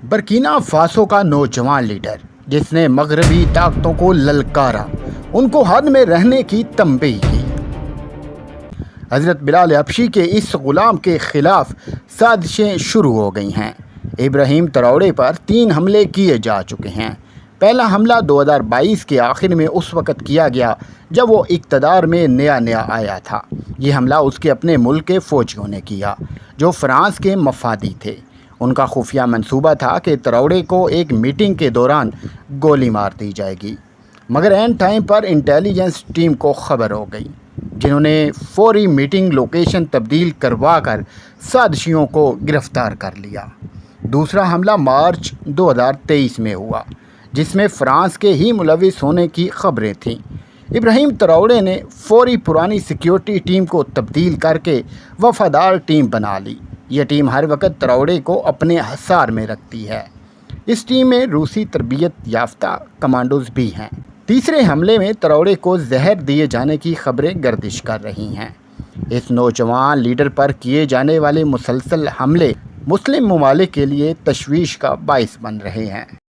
Burkina Faso کا نوجوان leader جس نے مغربی طاقتوں کو للکارا، ان کو حد میں رہنے کی تنبیہ کی۔ حضرت بلال حبشی کے اس غلام کے خلاف سازشیں شروع ہو گئی ہیں۔ ابراہیم تراؤڑے پر 3 حملے کیے جا چکے ہیں۔ پہلا حملہ 2022 کے آخر میں اس وقت کیا گیا جب وہ اقتدار میں نیا آیا تھا۔ یہ حملہ اس کے اپنے ملک کے فوجیوں نے کیا جو فرانس کے مفادی تھے۔ ان کا خفیہ منصوبہ تھا کہ تراؤڑے کو ایک میٹنگ کے دوران گولی مار دی جائے گی، مگر عین ٹائم پر انٹیلیجنس ٹیم کو خبر ہو گئی، جنہوں نے فوری میٹنگ لوکیشن تبدیل کروا کر سازشیوں کو گرفتار کر لیا۔ دوسرا حملہ مارچ 2023 میں ہوا، جس میں فرانس کے ہی ملوث ہونے کی خبریں تھیں۔ ابراہیم تراؤڑے نے فوری پرانی سیکیورٹی ٹیم کو تبدیل کر کے وفادار ٹیم بنا لی۔ یہ ٹیم ہر وقت تراؤڑے کو اپنے حصار میں رکھتی ہے۔ اس ٹیم میں روسی تربیت یافتہ کمانڈوز بھی ہیں۔ تیسرے حملے میں تراؤڑے کو زہر دیے جانے کی خبریں گردش کر رہی ہیں۔ اس نوجوان لیڈر پر کیے جانے والے مسلسل حملے مسلم ممالک کے لیے تشویش کا باعث بن رہے ہیں۔